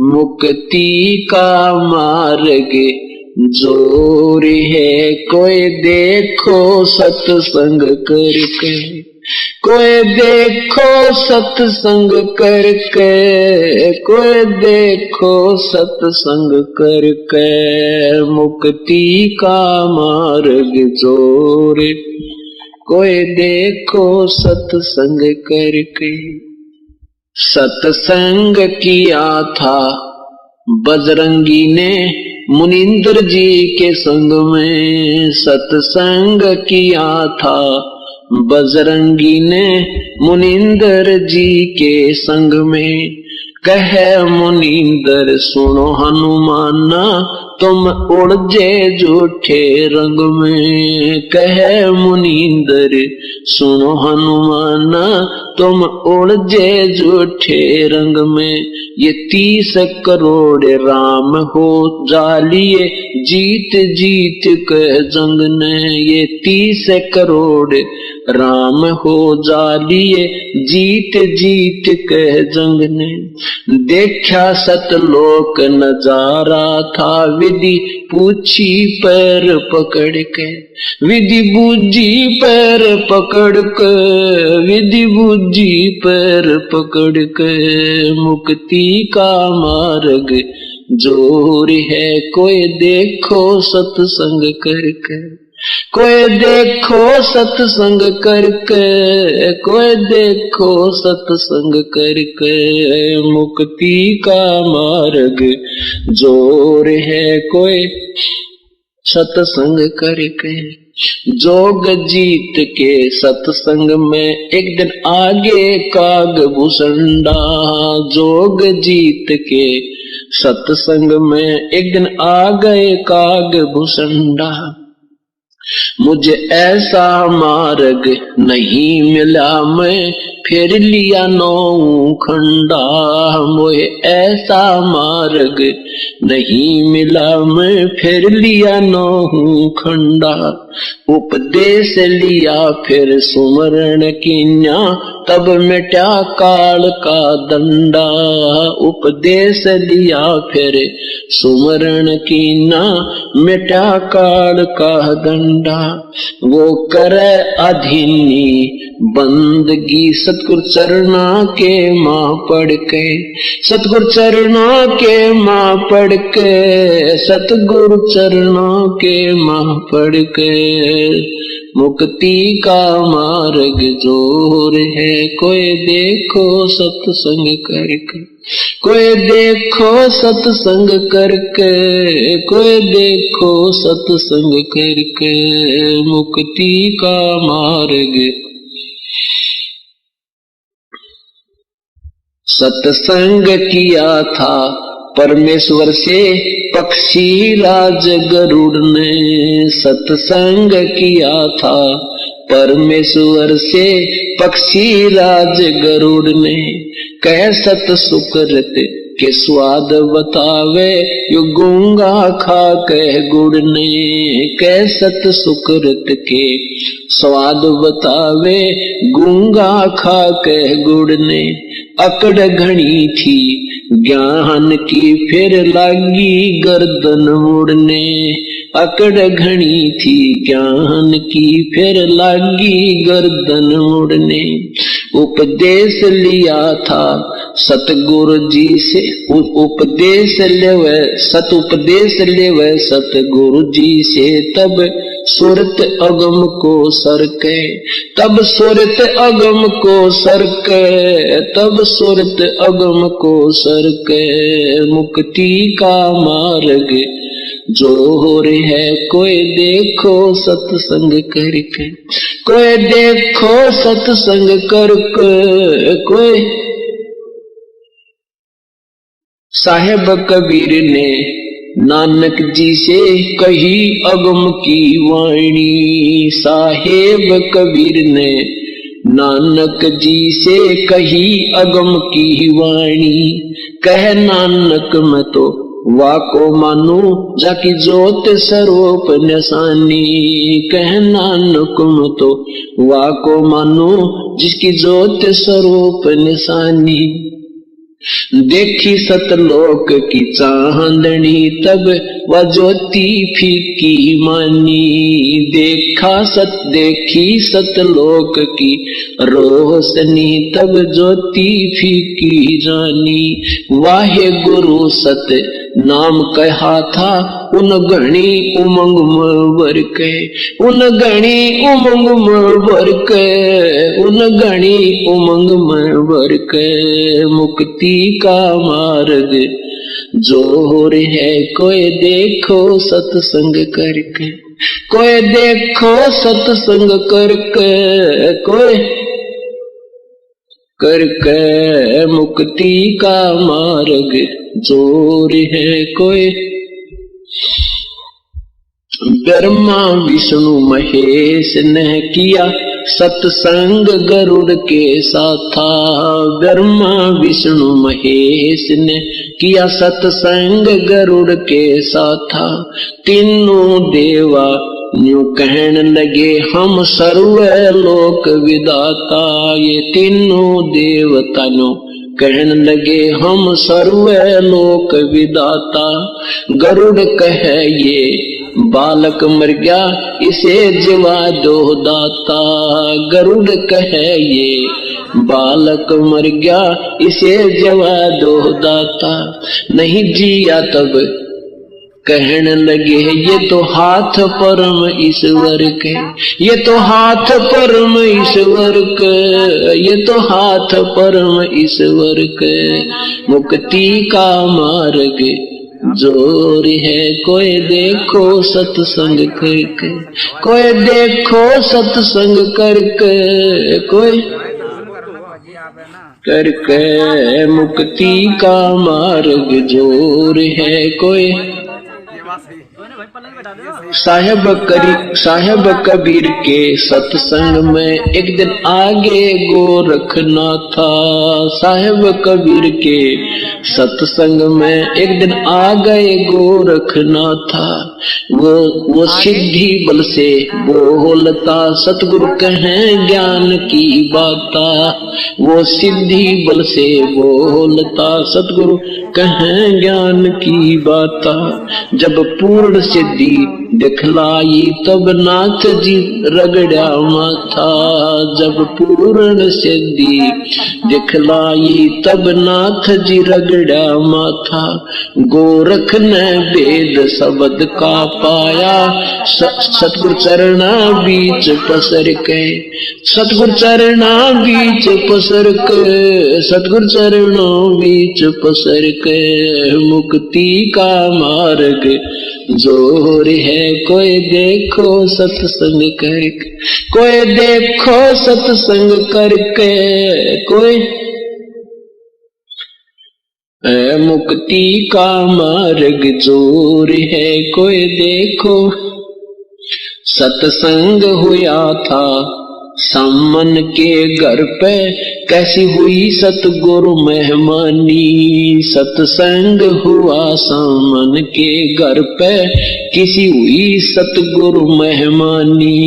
मुक्ति का मार्ग जोर है, कोई देखो सत्संग करके, कोई देखो सत्संग करके, कोई देखो सत्संग करके, मुक्ति का मार्ग जोर, कोई देखो सत्संग करके। सत्संग किया था बजरंगी ने मुनिंद्र जी के संग में, सत्संग किया था बजरंगी ने मुनिंद्र जी के संग में। कहे मुनिंद्र सुनो हनुमाना, तुम उड़जे झूठे रंग में। कहे मुनिंद्र सुनो हनुमाना, तुम उड़जे झूठे रंग में। ये 30 करोड़ राम हो जालिए, जीत जीत के जंग ने। ये 30 करोड़ राम हो जालिए, जीत जीत के जंग ने। देखा सतलोक नजारा था, विधि पूछी पैर पकड़ के, विधि बूझी पैर पकड़ के, विधि बूझी पैर पकड़ के। मुक्ति का मार्ग जोर है, कोई देखो सत्संग करके, कोई देखो सत्संग करके, कोई देखो सत्संग करके। मुक्ति का मार्ग जोर है, कोई सत्संग करके। जोग जीत के सत्संग में एक दिन आगे काग भूषंडा, जोग जीत के सत्संग में एक दिन आ गए काग भूषंडा। मुझे ऐसा मार्ग नहीं मिला, मैं फिर लिया 9 खंडा। मुझे ऐसा मार्ग नहीं मिला, मैं फिर लिया 9 खंडा। उपदेश लिया फिर सुमरण कीन्या, तब मिटा काल का दंडा। उपदेश लिया फिर सुमरण कीन्या, मिटा काल का दंडा। वो करे अधीनी बंदगी, सतगुरु चरणा के माँ पढ़ के, सतगुरु चरणा के माँ पढ़ के, सतगुरु चरणा के माँ पढ़ के। मुक्ति का मार्ग जोर है, कोई देखो सत्संग करके, कोई देखो सत्संग करके, कोई देखो सत्संग करके। मुक्ति का मार्ग सत्संग किया था परमेश्वर से पक्षी राज गरुड़ ने। सत्संग किया था परमेश्वर से पक्षी राज गरुड़ ने। कह सत सुकृत के स्वाद बतावे, यो गूंगा खा कह गुड़ ने। कह सत सुकृत के स्वाद बतावे, गूंगा खा कह गुड़ ने। अकड़ घनी थी ज्ञान की, फिर लागी गर्दन मुड़ने। अकड़ घनी थी ज्ञान की, फिर लागी गर्दन मुड़ने। उपदेश लिया था सतगुरु जी से, उपदेश लेवे सत उपदेश लेवे सतगुरु जी से। तब सुरत अगम को सरके, तब सुरत अगम को सरके, तब सुरत अगम को सरके। मुक्ति का मार्ग जोर है, कोई देखो सत्संग करके, कोई देखो सत्संग करके। कोई साहेब कबीर ने नानक जी से कही अगम की वाणी। साहेब कबीर ने नानक जी से कही अगम की वाणी। कह नानक मैं तो वाको मानू, जाकी जोत स्वरूप निशानी। कह नानक मैं तो वाको मानू, जिसकी जोत स्वरूप निशानी। देखी सतलोक की चांदनी तब वह ज्योति फीकी मानी। देखी सतलोक की रोशनी तब ज्योति फीकी जानी। वाहे गुरु सत नाम कहा था उन घणी उमंग वर के, उन घणी उमंग वर के, उन घणी उमंग वर के। मुक्ति का मार्ग जोर है कोई देखो सत्संग करके, कोई देखो सत्संग करके, कोई करके। मुक्ति का मार्ग जोर है कोई। ब्रह्मा विष्णु महेश ने किया सत्संग गरुड़ के साथा। ब्रह्मा विष्णु महेश ने किया सत्संग गरुड़ के साथा। तीनों देवा यूं कहने लगे हम सर्व लोक विदाता। ये तीनों देवता यूं कहने लगे हम सर्व लोक विदाता। गरुड़ कहे ये बालक मर गया इसे जीवा दो दाता। गरुड़ कहे ये बालक मर गया इसे जीवा दो दाता। नहीं जिया तब कहने लगे ये तो हाथ परम ईश्वर के, ये तो हाथ परम ईश्वर के, ये तो हाथ परम ईश्वर के। मुक्ति का मार्ग जोर है कोई देखो सत्संग करके, कोई देखो सत्संग करके, कोई करके। मुक्ति का मार्ग जोर है कोई। साहेब कबीर के सत्संग में एक दिन आगे गोरखना था। साहेब कबीर के सत्संग में एक दिन आ गए गोरखना था। वो सिद्धि बल से बोलता सतगुरु कहें ज्ञान की बाता। वो सिद्धि बल से बोलता सतगुरु कहें ज्ञान की बाता। जब पूर्ण सिद्धि दिखलाई तब नाथ जी रगड़ा माथा। जब पूर्ण सिद्धि दिखलाई तब नाथ जी रगड़ा माथा। गोरख ने वेद शब्द का पाया सतगुरु चरणा बीच पसर के, सतगुरु चरणा बीच पसर के, सतगुरु चरणों बीच पसर के। मुक्ति का मार्ग जोर है कोई देखो सत्संग करके, कोई देखो सत्संग करके, कोई। मुक्ति का मार्ग जोर है कोई देखो। सत्संग हुआ था सामन के घर पे कैसी हुई सतगुरु मेहमानी। सत्संग हुआ सामन के घर पे किसी हुई सतगुरु मेहमानी।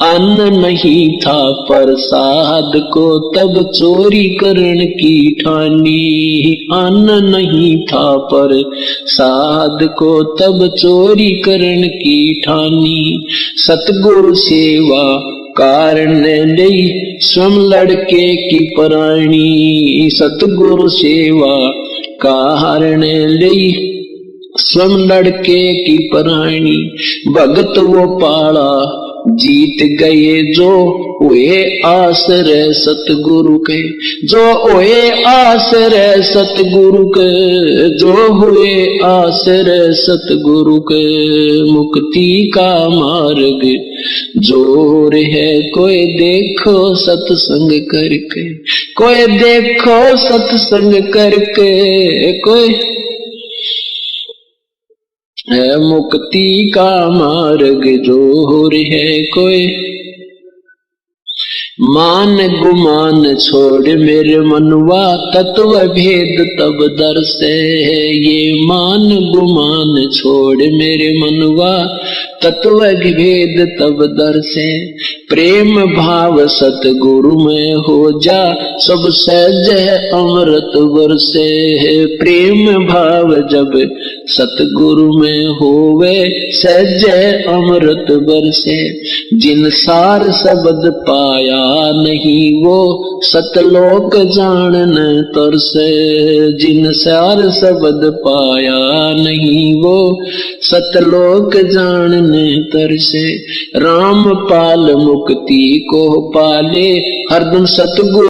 अन्न नहीं था प्रसाद को तब चोरी करण की ठानी। अन्न नहीं था प्रसाद को तब चोरी करण की ठानी। सतगुरु सेवा कारण नहीं स्वयं लड़के की प्राणी। सतगुरु सेवा कारण नहीं स्वयं लड़के की प्राणी। भगत वो पाला जीत गए जो हुए आश्रय सतगुरु के, जो हुए आश्रय सतगुरु के, जो हुए आश्रय सतगुरु के। मुक्ति का मार्ग जोर है कोई देखो सत्संग करके, कोई देखो सत्संग करके, कोई। है मुक्ति का मार्ग जोर है कोई। मान गुमान छोड़ मेरे मनवा तत्व भेद तब दर्शे। ये मान गुमान छोड़ मेरे मनवा तत्व भेद तब दर्शे। प्रेम भाव सतगुरु में हो जा, सब सहज है अमृत बरसे। प्रेम भाव जब सतगुरु में होवे, सहज है अमृत बरसे। जिन सार शब्द पाया नहीं, वो सतलोक जानन तरसे। जिन सार शब्द पाया नहीं, वो सतलोक जानने तरसे। राम पाल मुक्ति को पाले, हरदम सतगुरु